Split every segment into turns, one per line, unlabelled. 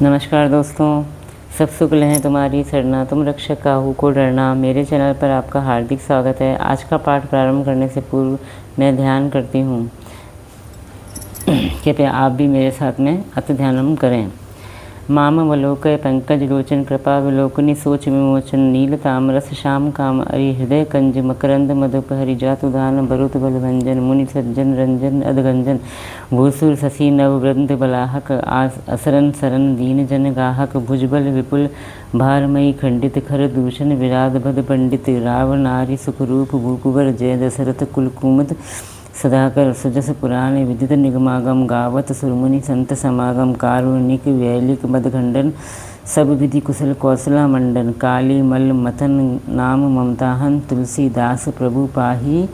नमस्कार दोस्तों, सब शुक्ल हैं तुम्हारी सरना, तुम रक्षक काहू को डरना। मेरे चैनल पर आपका हार्दिक स्वागत है। आज का पाठ प्रारंभ करने से पूर्व मैं ध्यान करती हूँ, कृपया आप भी मेरे साथ में अति ध्यानम करें। मामवलोकय पंकज लोचन कृपा विलोकनी सोच विमोचन नील तामरस श्याम काम अरि हृदय कंज मकरंद मधुपहरि जातुदान बरुत बलभंजन मुनि सज्जन रंजन अधगंजन भूसुर शशि नववृंद बलाहक असरन सरन दीन जन गाहक भुजबल विपुल भारमयी खंडित खर दूषण विराध भद पंडित राव नारी सुखरूप भूकुवर जय दशरथ कुलकुमुद सदाकर सुजस पुराण विदित निगमागम गावत सुरमुनि संत समागम कारुणिक वैलिक मदखंडन सब विधि कुशल कौशला मंडन काली मल मथन नाम ममताहन तुलसीदास प्रभु पाही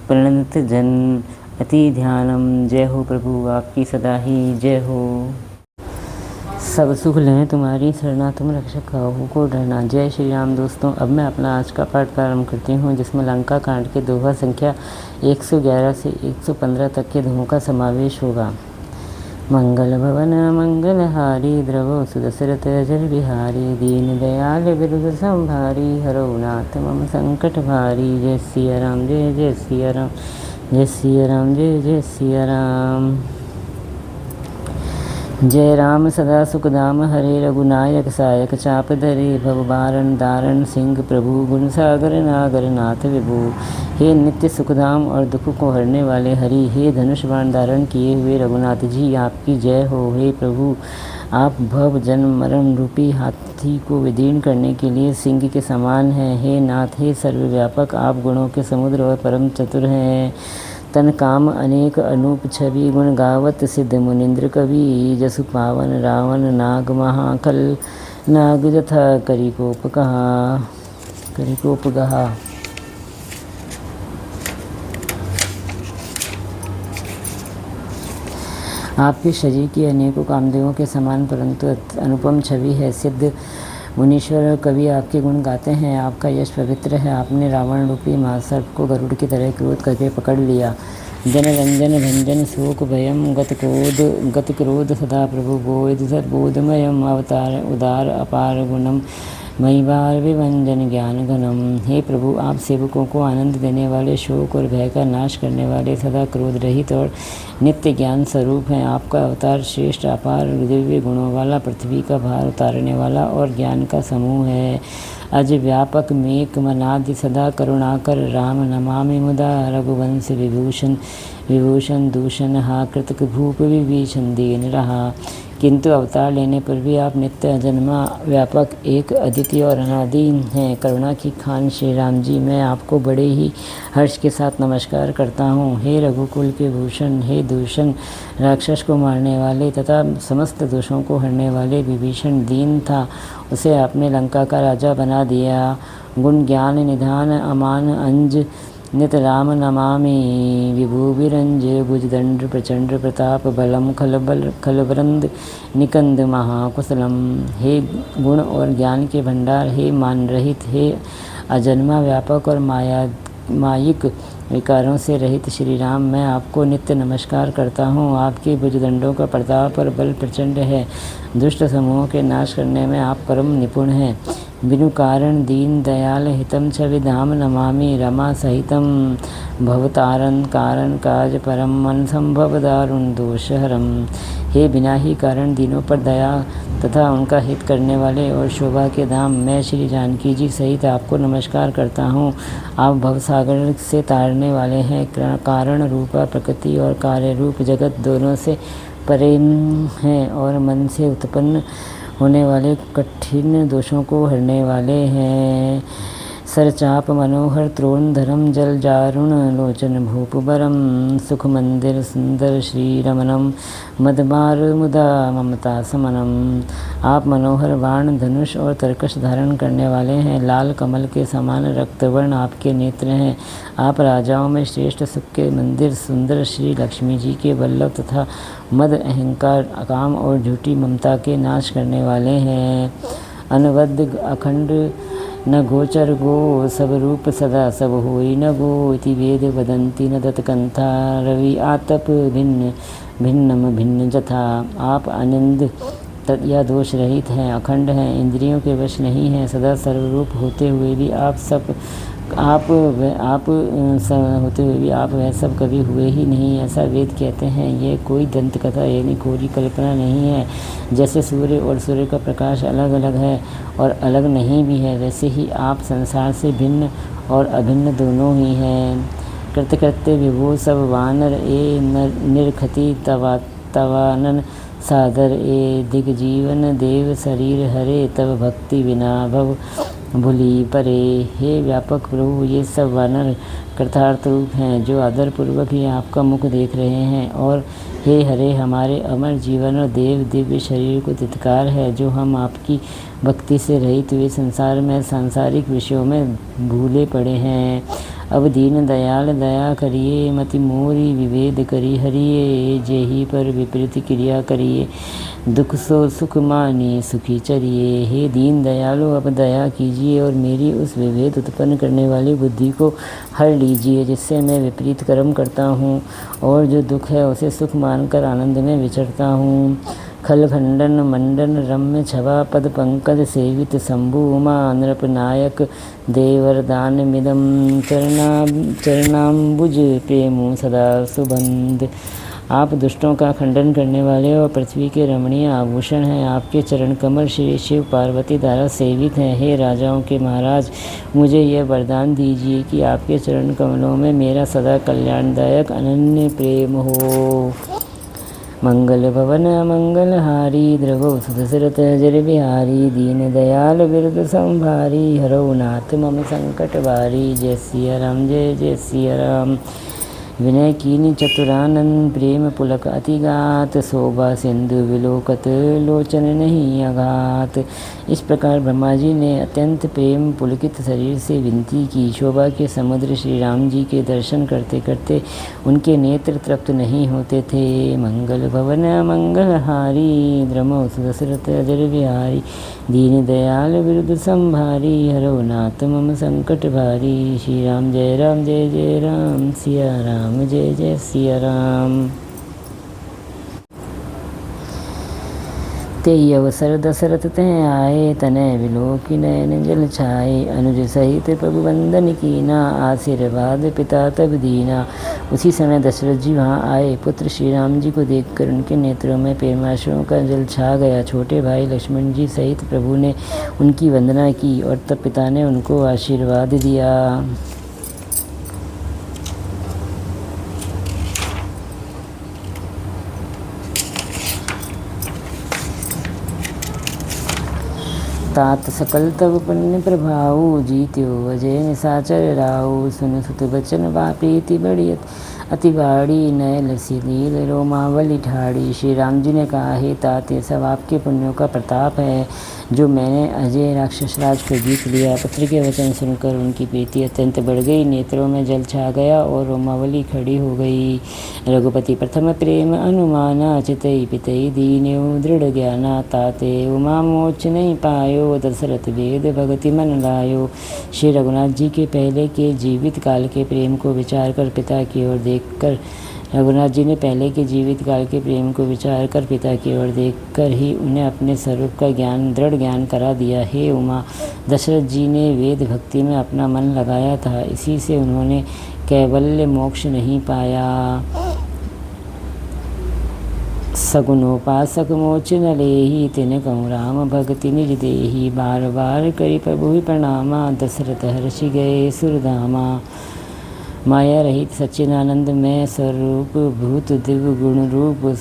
प्रणत जन अति ध्यानम। जय हो प्रभु आपकी सदा ही जय हो। सब सुख लें तुम्हारी सरना, तुम रक्षक काहू को डरना। जय श्री राम। दोस्तों, अब मैं अपना आज का पाठ प्रारंभ करती हूँ, जिसमें लंका कांड के दोहा संख्या 111 से 115 तक के दोहों का समावेश होगा। मंगल भवन मंगलहारी द्रवो सुदशरथ अजर बिहारी दीन दयाल बिरुद संभारी हरो नाथ मम संकट भारी। जय सिया राम जय जय सिया राम जय सिया राम जय जय सिया राम। जय राम सदा सुखदाम हरे रघुनायक सायक चाप धरे भव बारण दारण सिंह प्रभु गुण सागर नागर नाथ विभु। हे नित्य सुखधाम और दुख को हरने वाले हरि, हे धनुष बाण धारण किए हुए रघुनाथ जी आपकी जय हो। हे प्रभु, आप भव जन्म मरण रूपी हाथी को विदीर्ण करने के लिए सिंह के समान हैं। हे नाथ, हे सर्वव्यापक, आप गुणों के समुद्र और परम चतुर हैं। तन काम अनेक अनूप छवि गुण गावत सिद्ध मुनिंद्र कवि। जसु पावन रावण नाग महाखल नाग जथा करिकोप गहा। आपके शरीर की अनेकों कामदेवों के समान परंतु अनुपम छवि है। सिद्ध मुनीश्वर कवि आपके गुण गाते हैं। आपका यश पवित्र है। आपने रावण रूपी महासर्प को गरुड़ की तरह क्रोध करके पकड़ लिया। जन रंजन भंजन शोक भयम गत क्रोध सदा प्रभु बोध बोधमयम अवतार उदार अपार गुणम महिवार विभंजन ज्ञान घनम। हे प्रभु, आप सेवकों को आनंद देने वाले, शोक और भय का नाश करने वाले, सदा क्रोध रहित और नित्य ज्ञान स्वरूप हैं। आपका अवतार श्रेष्ठ अपार दिव्य गुणों वाला, पृथ्वी का भार उतारने वाला और ज्ञान का समूह है। अज व्यापक मेक मनादि सदा करुणाकर राम नमामि मुदा रघुवंश विभूषण दूषण हा कृतक भूप विभीषण दीन रहा। किंतु अवतार लेने पर भी आप नित्य अजन्मा व्यापक एक अद्वितीय और अनादि हैं। करुणा की खान श्री राम जी, मैं आपको बड़े ही हर्ष के साथ नमस्कार करता हूँ। हे रघुकुल के भूषण, हे दूषण राक्षस को मारने वाले तथा समस्त दोषों को हरने वाले विभीषण दीन था, उसे आपने लंका का राजा बना दिया। गुण ज्ञान निधान अमान अंज नित राम नमामि विभूविरंज भुजदंड प्रचंड प्रताप बलम खलबरंद निकंद महाकुशलम। हे गुण और ज्ञान के भंडार, हे मान रहित, हे अजन्मा व्यापक और मायिक विकारों से रहित श्री राम, मैं आपको नित्य नमस्कार करता हूँ। आपके भुजदंडों का प्रताप और बल प्रचंड है। दुष्ट समूहों के नाश करने में आप परम निपुण हैं। बिनु कारण दीन दयाल हितम छविधाम नमामि रमा सहितम भवतारण कारण काज परम मन संभव दारुण दोषहरम। हे बिना ही कारण दीनों पर दया तथा उनका हित करने वाले और शोभा के धाम, मैं श्री जानकी जी सहित आपको नमस्कार करता हूँ। आप भवसागर से तारने वाले हैं। कारण रूपा प्रकृति और कार्य रूप जगत दोनों से परे हैं और मन से उत्पन्न होने वाले कठिन दोषों को हरने वाले हैं। सरचाप मनोहर त्रोण धरम जल जारुण लोचन भूप बरम सुख मंदिर सुंदर श्री रमनम मदमार मुदा ममता समनम। आप मनोहर बाण धनुष और तरकश धारण करने वाले हैं। लाल कमल के समान रक्तवर्ण आपके नेत्र हैं। आप राजाओं में श्रेष्ठ सुख के मंदिर सुंदर श्री लक्ष्मी जी के वल्लभ तथा मद अहंकार काम और झूठी ममता के नाश करने वाले हैं। अनवद्य अखंड न गोचर गो सब रूप सदा सब होई न गो इति वेद वदंती न दत्तकंथा रवि आतप भिन्न भिन्नम भिन्न जथा। आप आनंद या दोष रहित हैं, अखंड हैं, इंद्रियों के वश नहीं हैं, सदा सर्वरूप होते हुए भी होते हुए भी आप वह सब कभी हुए ही नहीं, ऐसा वेद कहते हैं। यह कोई दंत कथा यानी कोरी कल्पना नहीं है। जैसे सूर्य और सूर्य का प्रकाश अलग अलग है और अलग नहीं भी है, वैसे ही आप संसार से भिन्न और अभिन्न दोनों ही हैं। कृत्य कृत्य विभू सब वानर ए निरखति तवानन सादर ए दिग्जीवन देव शरीर हरे तब भक्ति बिना भव भूली परे। हे व्यापक प्रभु, ये सब वानर कृतार्थ रूप हैं जो आदरपूर्वक ही आपका मुख देख रहे हैं। और हे हरे, हमारे अमर जीवन और देव दिव्य शरीर को तितकार है जो हम आपकी भक्ति से रहित हुए संसार में सांसारिक विषयों में भूले पड़े हैं। अब दीन दयाल दया करिए, मति मोरी विभेद करी हरिये, जेहि पर विपरीत क्रिया करिए, दुख सो सुख मानी सुखी चरिए। हे दीन दयालु, अब दया कीजिए और मेरी उस विभेद उत्पन्न करने वाली बुद्धि को हर लीजिए जिससे मैं विपरीत कर्म करता हूँ और जो दुख है उसे सुख मानकर आनंद में विचरता हूँ। खल खंडन मंडन रम्य छवा पद पंकज सेवित शंभु उमा नृपनायक देवरदान मिदम चरणाम्बुज प्रेमु सदा सुबंध। आप दुष्टों का खंडन करने वाले और पृथ्वी के रमणीय आभूषण हैं। आपके चरण कमल श्री शिव पार्वती द्वारा सेवित हैं। हे राजाओं के महाराज, मुझे यह वरदान दीजिए कि आपके चरण कमलों में मेरा सदा कल्याणदायक अनन्य प्रेम हो। मंगल भवन मंगल हारी द्रवो सुदशरथ जर बिहारी, दीन दयाल बिरद संभारी, हरौ नाथ मम संकट बारी। जय सिया राम, जय जय सिया राम। विनय कीनि चतुरानंद प्रेम पुलक अतिगात, शोभा सिंधु विलोकत लोचन नहीं अघात। इस प्रकार ब्रह्मा जी ने अत्यंत प्रेम पुलकित शरीर से विनती की। शोभा के समुद्र श्री राम जी के दर्शन करते करते उनके नेत्र तृप्त नहीं होते थे। मंगल भवन मंगल हारी द्रमो सुदशरथ अजर बिहारी, दीन दयाल विरुद्ध संभारी, हरौ नाथ मम संकट भारी। श्री राम जय राम, जय जय राम, सिया राम जय जय सिया राम। तेई अवसर दशरथ तय आए, तनय विलोकि नयन जल छाए, अनुज सहित प्रभु वंदन कीना, आशीर्वाद पिता तब दीना। उसी समय दशरथ जी वहाँ आए। पुत्र श्री राम जी को देखकर उनके नेत्रों में प्रेमाश्रुओं का जल छा गया। छोटे भाई लक्ष्मण जी सहित प्रभु ने उनकी वंदना की और तब पिता ने उनको आशीर्वाद दिया। तात सकल तब पुण्य प्रभाऊ, जीत्यो अजय निशाचर राऊ। सुन सुत बचन बापीति बड़ी अति बाड़ी, नय लसी लील रोमावली ठाड़ी। श्री राम जी ने कहा, हे तात, ये सब आपके पुण्यों का प्रताप है जो मैंने अजय राक्षस राज को जीत लिया। पुत्र के वचन सुनकर उनकी प्रीति अत्यंत बढ़ गई, नेत्रों में जल छा गया और रोमावली खड़ी हो गई। रघुपति प्रथम प्रेम अनुमाना, चितई पितई दीन्यो दृढ़ ज्ञाना, ताते उमा मोच नहीं पायो, दशरथ वेद भगति मन लायो। श्री रघुनाथ जी के पहले के जीवित काल के प्रेम को विचार कर पिता की ओर देखकर रघुनाथ जी ने पहले के जीवित काल के प्रेम को विचार कर पिता की ओर देखकर ही उन्हें अपने स्वरूप का ज्ञान दृढ़ ज्ञान करा दिया। हे उमा, दशरथ जी ने वेद भक्ति में अपना मन लगाया था, इसी से उन्होंने कैवल्य मोक्ष नहीं पाया। सगुनोपासक मोच न लेहि, तिन कहूँ राम भगति निज देहि। बार बार करि प्रभु प्रणामा, दशरथ हर्षि गए सुरधामा। माया रहित सच्चिदानंद में स्वरूप भूत दिव्य गुण रूप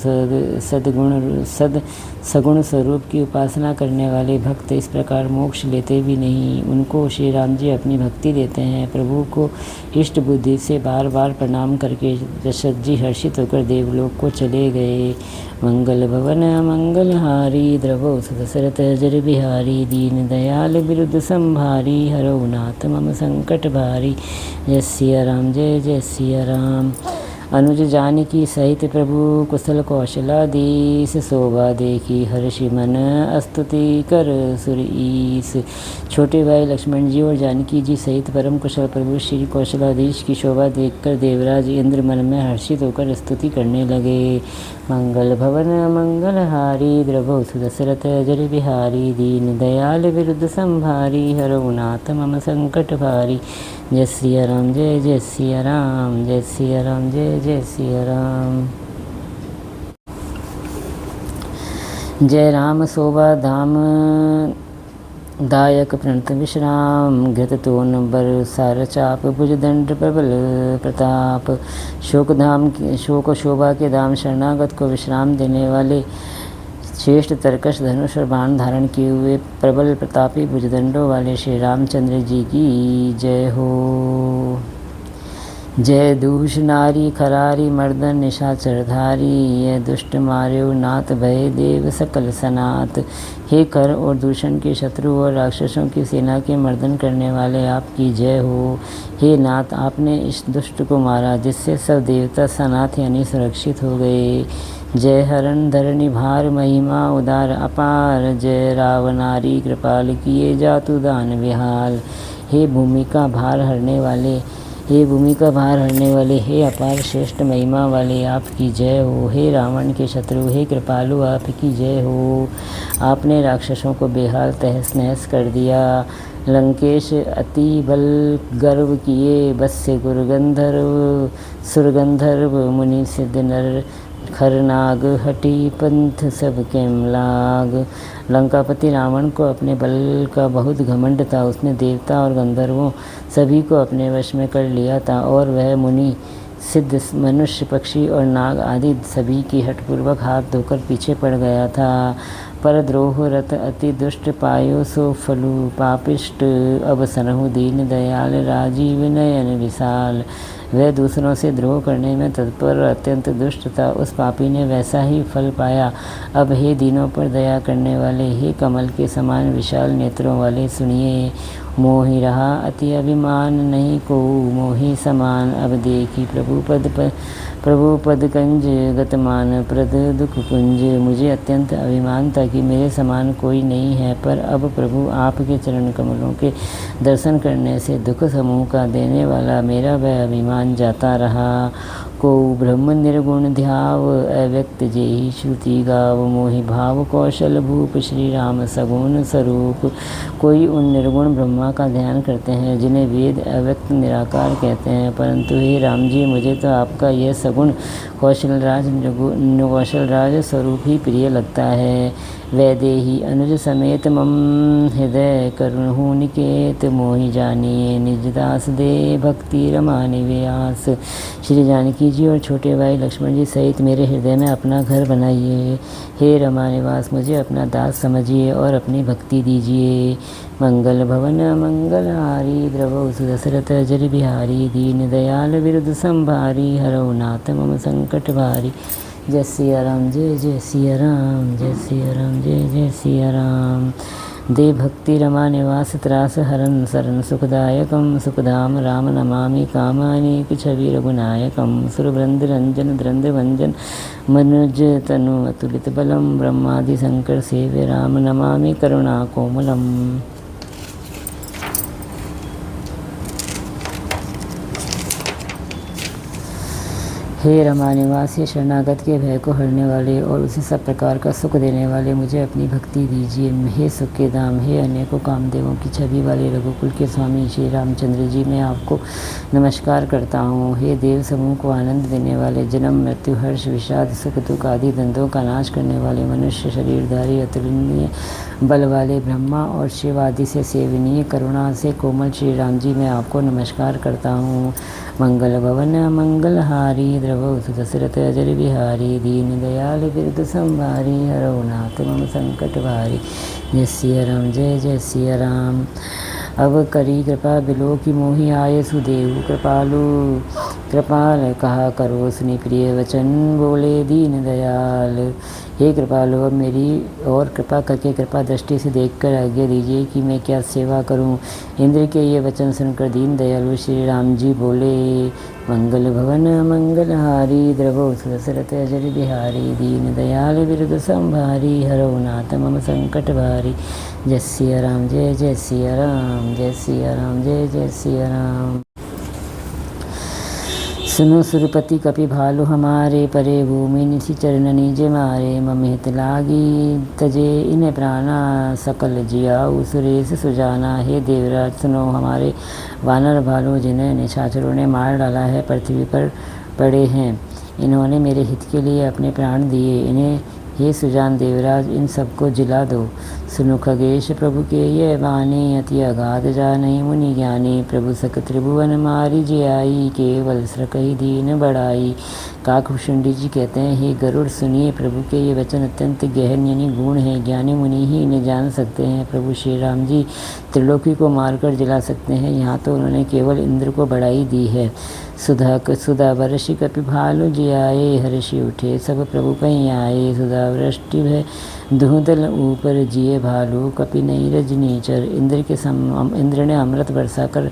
सगुण स्वरूप की उपासना करने वाले भक्त इस प्रकार मोक्ष लेते भी नहीं। उनको श्री राम जी अपनी भक्ति देते हैं। प्रभु को इष्ट बुद्धि से बार बार प्रणाम करके दशरथ जी हर्षित होकर देवलोक को चले गए। मंगल भवन मंगल हारी, द्रवो दशरथ जर बिहारी, दीन दयाल विरुद्ध संभारी, हरौ नाथ मम संकट भारी। जय सिया राम, जय जय सिया राम। अनुज जानकी सहित प्रभु कुशल कौशलाधीश, शोभा देखी हर्षि मन स्तुति कर सुर ईस। छोटे भाई लक्ष्मण जी और जानकी जी सहित परम कुशल प्रभु श्री कौशलाधीश की शोभा देखकर देवराज इंद्र मन में हर्षित होकर स्तुति करने लगे। मंगल भवन मंगलहारी द्रवोसु दशरथ जर बिहारी दीन दयाल विरुद्ध संभारी हरौ नाथ मम संकट भारी। जय सिया राम जय जय सिया राम, जय सिया राम जय जय सिया राम। जय राम शोभा धाम दायक प्रणत विश्राम, घृत तोन बर सार चाप भुजदंड प्रबल प्रताप। शोक शोभा के धाम शरणागत को विश्राम देने वाले, श्रेष्ठ तरकश धनुष और बाण धारण किए हुए प्रबल प्रतापी भुजदंडों वाले श्री रामचंद्र जी की जय हो। जय दूष नारी खरारी मर्दन निशाचरधारी, यह दुष्ट मार्यो नाथ भय देव सकल सनात। हे कर और दूषण के शत्रु और राक्षसों की सेना के मर्दन करने वाले आपकी जय हो। हे नाथ, आपने इस दुष्ट को मारा जिससे सब देवता सनाथ यानी सुरक्षित हो गए। जय हरण धरणी भार महिमा उदार अपार, जय रावणारी कृपाल किए जातु दान विहाल। हे भूमि का भार हरने वाले, हे भूमि का भार हरने वाले, हे अपार श्रेष्ठ महिमा वाले आपकी जय हो। हे रावण के शत्रु, हे कृपालु आपकी जय हो। आपने राक्षसों को बेहाल तहस नहस कर दिया। लंकेश अति बल गर्व किए, बस से गुरुगंधर्व सुरगंधर्व मुनि सिद्ध नर खरनाग, हटी पंथ सब केम लाग। लंकापति रावण को अपने बल का बहुत घमंड था। उसने देवता और गंधर्वों सभी को अपने वश में कर लिया था और वह मुनि सिद्ध मनुष्य पक्षी और नाग आदि सभी की हठपूर्वक हाथ धोकर पीछे पड़ गया था। पर द्रोह रत अति दुष्ट पायो सो फलु पापिष्ट, अब सनहु दीन दयाल राजीव नयन विशाल। वह दूसरों से द्रोह करने में तत्पर और अत्यंत दुष्ट था, उस पापी ने वैसा ही फल पाया। अब हे दीनों पर दया करने वाले, हे कमल के समान विशाल नेत्रों वाले, सुनिए। मोहि रहा अति अभिमान, नहीं को मोहि समान। अब देखी प्रभु पद कंज गतमान, प्रद दुख कुंज। मुझे अत्यंत अभिमान था कि मेरे समान कोई नहीं है, पर अब प्रभु आपके चरण कमलों के दर्शन करने से दुख समूह का देने वाला मेरा वह अभिमान जाता रहा। को ब्रह्म निर्गुण ध्याव, अव्यक्त जेहि श्रुति गाव। मोहि भाव कौशल भूप, श्री राम सगुण स्वरूप। कोई उन निर्गुण ब्रह्मा का ध्यान करते हैं जिन्हें वेद अव्यक्त निराकार कहते हैं, परंतु हे राम जी, मुझे तो आपका यह सगुण कौशलराज स्वरूप ही प्रिय लगता है। वैदेही अनुज समेत मम हृदय करुणहु निकेत, मोहि जानिए निज दास दे भक्ति रमा निव्यास। श्री जानकी जी और छोटे भाई लक्ष्मण जी सहित मेरे हृदय में अपना घर बनाइए। हे रमा निवास, मुझे अपना दास समझिए और अपनी भक्ति दीजिए। मंगल भवन मंगलहारी, द्रवोसु दशरथ जर बिहारी। दीन दयाल विरुद्ध संभारी, हरौ नाथ मम संकट भारी। जय सिया राम जय जय सिया राम, जय सिया राम जय जय सिया राम। दे भक्ति रमा निवास त्रास हरन, शरण सुखदायकम सुखधाम राम नमामि। कामानेक छवि रघुनायकम, सुरवृंद रंजन द्रंद्र भंजन। मनुज तनु अतुलित बलम, ब्रह्मादि शंकर सेव्य राम नमामि करुणा कोमलम। हे रमा निवास, हे शरणागत के भय को हरने वाले और उसे सब प्रकार का सुख देने वाले, मुझे अपनी भक्ति दीजिए। हे सुख के धाम, हे अनेकों कामदेवों की छवि वाले रघुकुल के स्वामी श्री रामचंद्र जी, मैं आपको नमस्कार करता हूँ। हे देव समूह को आनंद देने वाले, जन्म मृत्यु हर्ष विषाद सुख दुख आदि द्वंद्वों का नाश करने वाले, मनुष्य शरीरधारी अतुलनीय बल वाले, ब्रह्मा और शिव आदि से सेवनीय करुणा से कोमल श्री राम जी, मैं आपको नमस्कार करता हूँ। मंगल भवन मंगलहारी, द्रवोसु दशरथ अजर बिहारी। दीन दयाल विरुद्ध संभारी, हरौ नाथ मम संकट भारी। जय सिया राम जय जय सिया राम। अब करी कृपा बिलो की मोहि आय सुदेव कृपालु। कृपाल कहा करो सुनि प्रिय वचन, बोले दीन दयाल। हे कृपालु, अब मेरी और कृपा करके कृपा दृष्टि से देखकर आज्ञा दीजिए कि मैं क्या सेवा करूं। इंद्र के ये वचन सुनकर दीन दयालु श्री राम जी बोले, मंगल भवन मंगलहारी, द्रवोसु दशरथ अजर बिहारी। दीन दयाल विरुद्ध संभारी, हरौ नाथ मम संकट भारी। जय सिया राम जय जय सिया राम, जय सिया राम जय जय सिया राम। सुनो सुरपति कपि भालु हमारे, परे भूमि निशि चरण निज मारे। मम हित लागी तजे इन प्राणा, सकल जियाऊ सुरेश सुजाना। हे देवराज सुनो, हमारे वानर भालू जिन्हें निशाचरों ने मार डाला है पृथ्वी पर पड़े हैं। इन्होंने मेरे हित के लिए अपने प्राण दिए। इन्हें हे सुजान देवराज, इन सबको जिला दो। सुनु खगेश प्रभु के ये वाणी, अति अगाध जानहि मुनि ज्ञानी। प्रभु सक त्रिभुवन मारी जियाई, केवल श्रकहि दीन बढ़ाई। काकभूषुंडी जी कहते हैं, हे गरुड़ सुनिए, प्रभु के ये वचन अत्यंत गहन यानी गूढ़ हैं। ज्ञानी मुनि ही इन्हें जान सकते हैं। प्रभु श्री राम जी त्रिलोकी को मारकर जिला सकते हैं। यहाँ तो उन्होंने केवल इंद्र को बढ़ाई दी है। सुधा वर्षि कपि भालु जियाए, हर्षि उठे सब प्रभु पहीं आए। सुधा वृष्टि भय धूधल ऊपर, जिए भालू कपि नहीं रजनीचर। इंद्र ने अमृत बरसा कर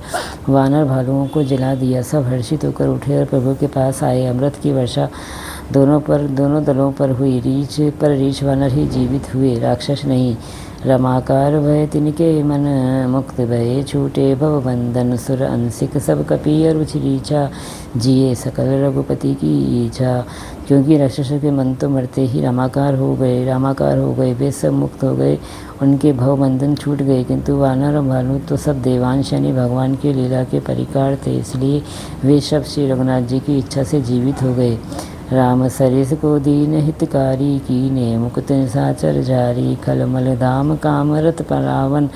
वानर भालुओं को जला दिया। सब हर्षित होकर उठे और प्रभु के पास आए। अमृत की वर्षा दोनों दलों पर हुई। रीछ वानर ही जीवित हुए, राक्षस नहीं। रमाकार भय तिनके मन, मुक्त भय छूटे भव बंधन। सुर अंसिक सब कपि अरुचि रीछा, जिए सकल रघुपति की इच्छा। क्योंकि राक्षसों के मन तो मरते ही रामाकार हो गए, वे सब मुक्त हो गए, उनके भवबंधन छूट गए। किंतु वानर और भालू तो सब देवांश यानी भगवान की लीला के परिकार थे, इसलिए वे सब श्री रघुनाथ जी की इच्छा से जीवित हो गए। राम सरिस को दीन हितकारी, कीने मुकुत साचर जारी। खलमल धाम काम रत परावन,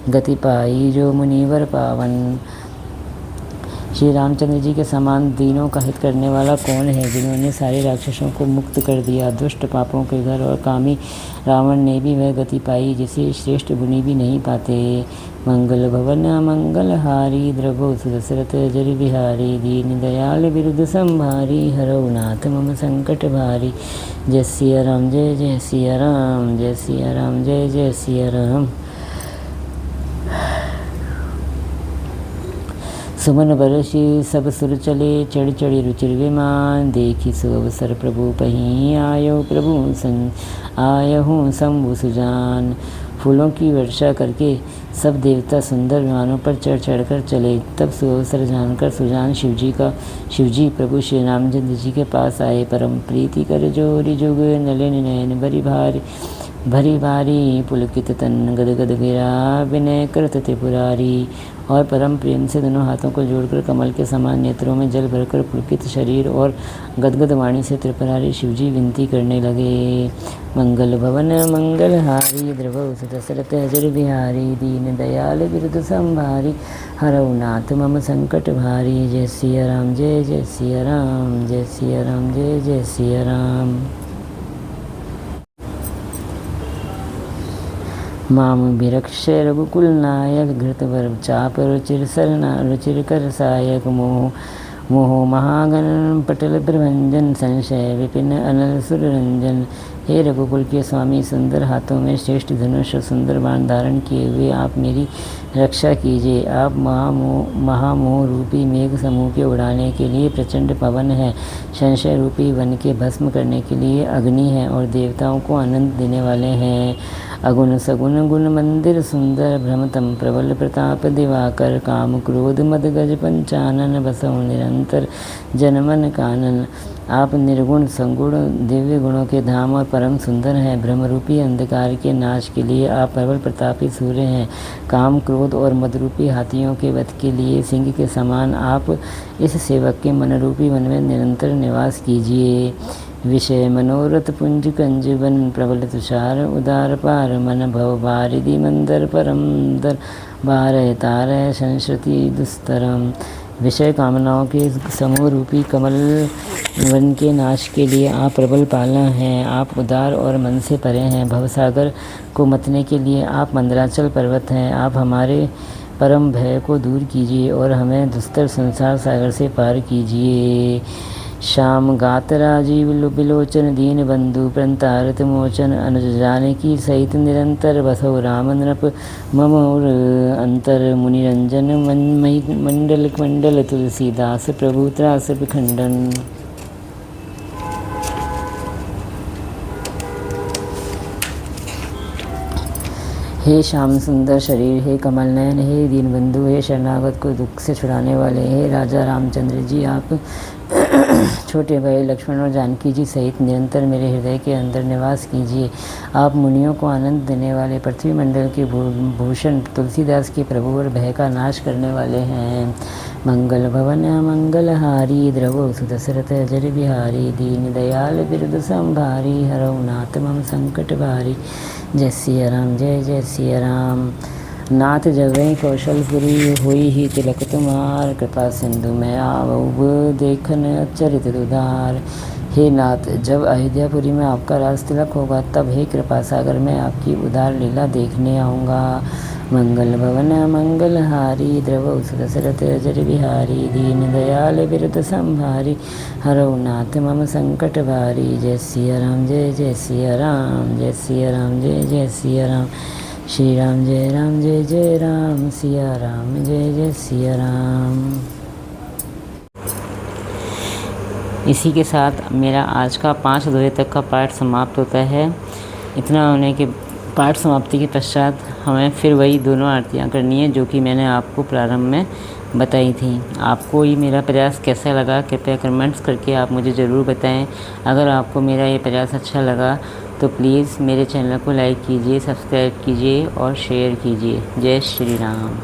गति पाई जो मुनिवर पावन। श्री रामचंद्र जी के समान दीनों का हित करने वाला कौन है, जिन्होंने सारे राक्षसों को मुक्त कर दिया। दुष्ट पापों के घर और कामी रावण ने भी वह गति पाई जिसे श्रेष्ठ मुनि भी नहीं पाते। मंगल भवन मंगल हारी, द्रभो सुदशरथ जरि बिहारी। दीन दयाल बिरुद संभारी, हरौ नाथ मम संकट भारी। जय सिया राम जय जय सिया राम, जय सिया राम जय जय सिया राम। सुमन बरसी सब सुर चले, चढ़ चढ़ी रुचिर विमान। देखी सो अवसर प्रभु पहीं, आयहूँ शंभु सुजान। फूलों की वर्षा करके सब देवता सुंदर विमानों पर चढ़ चढ़कर चले। तब सुअवसर जानकर सुजान शिवजी प्रभु श्री रामचंद्र जी के पास आए। परम प्रीति कर जोरी जुग, नलिन नयन भरी भारी। पुलकित तन गदगद गिरा, विनय करत त्रिपुरारी। और परम प्रेम से दोनों हाथों को जोड़कर कमल के समान नेत्रों में जल भरकर पुलकित शरीर और गदगद वाणी से त्रिपुरारी शिवजी विनती करने लगे। मंगल भवन मंगल हारी, द्रवौ सुदशरथ जरि बिहारी। दीन दयाल बिरुद संभारी, हरौ नाथ मम संकट भारी। जय सिया राम जय जय सिया राम, जय सिया राम जय जय सिया राम। माम विरक्ष रघुकुल नायक, घृतवर चाप रुचिर कर सायक। मोह महागण पटल प्रभंजन, संशय विपिन अनल सुर रंजन। हे रघुकुल के स्वामी, सुंदर हाथों में श्रेष्ठ धनुष और सुंदर बाण धारण किए हुए आप मेरी रक्षा कीजिए। आप महामोह रूपी मेघ समूह के उड़ाने के लिए प्रचंड पवन है, संशय रूपी वन के भस्म करने के लिए अग्नि है और देवताओं को आनंद देने वाले हैं। अगुण सगुण गुण मंदिर सुंदर, भ्रमतम प्रबल प्रताप दिवाकर। काम क्रोध मद गज पंचानन, बसौ निरंतर जनमन कानन। आप निर्गुण संगुण दिव्य गुणों के धाम और परम सुंदर हैं। ब्रह्मरूपी अंधकार के नाश के लिए आप प्रबल प्रतापी सूर्य हैं। काम क्रोध और मदरूपी हाथियों के वध के लिए सिंह के समान आप इस सेवक के मनरूपी वन में निरंतर निवास कीजिए। विषय मनोरथ पुंज कंजवन, प्रबल तुषार उदार पार। मन भव बारिधि मंदर परम दर, बारह तारह संस्कृति दुस्तरम। विषय कामनाओं के समूह रूपी कमल वन के नाश के लिए आप प्रबल पालना हैं। आप उदार और मन से परे हैं। भवसागर को मतने के लिए आप मंदराचल पर्वत हैं। आप हमारे परम भय को दूर कीजिए और हमें दुस्तर संसार सागर से पार कीजिए। श्याम गात राजीव बिलोचन, दीन बंधु प्रंतारत मोचन। अनुज जानकी सहित निरंतर, बसौ राम नृप मम अंतर। मुनिरंजन मंडल तुलसीदास, प्रभु त्रास खंडन। हे श्याम सुंदर शरीर, हे कमल नयन, हे दीनबंधु, हे शरणागत को दुख से छुड़ाने वाले, हे राजा रामचंद्र जी, आप छोटे भाई लक्ष्मण और जानकी जी सहित निरंतर मेरे हृदय के अंदर निवास कीजिए। आप मुनियों को आनंद देने वाले पृथ्वी मंडल के भूषण तुलसीदास के प्रभु और भय का नाश करने वाले हैं। मंगल भवन मंगलहारी द्रवो सुदशरथ अजर बिहारी दीन दयाल बिरद संभारी हरौ नाथ मम संकट भारी। जय सिया राम जय जय सिया राम। नाथ जगह कौशलपुरी हुई ही तिलक तुम्हार कृपा सिंधु मैं आवऊ देखन अचरित दुधार। हे नाथ, जब अयोध्यापुरी में आपका राज तिलक होगा तब हे कृपा सागर मैं आपकी उदार लीला देखने आऊँगा। मंगल भवन मंगलहारी द्रवौ सुदशरथ अजर बिहारी दीन दयाल बिरद संभारी हरौ नाथ मम संकट भारी। जय सिया राम जय जय सिया राम। जय सिया राम जय जय सिया राम। श्री राम जय जय राम। सिया राम जय जय सिया राम। इसी के साथ मेरा आज का 5 दोहे तक का पाठ समाप्त होता है। इतना होने के पाठ समाप्ति के पश्चात हमें फिर वही दोनों आरतियाँ करनी है जो कि मैंने आपको प्रारंभ में बताई थी। आपको ये मेरा प्रयास कैसा लगा कृपया कमेंट्स करके आप मुझे ज़रूर बताएं। अगर आपको मेरा ये प्रयास अच्छा लगा तो प्लीज़ मेरे चैनल को लाइक कीजिए, सब्सक्राइब कीजिए और शेयर कीजिए। जय श्री राम।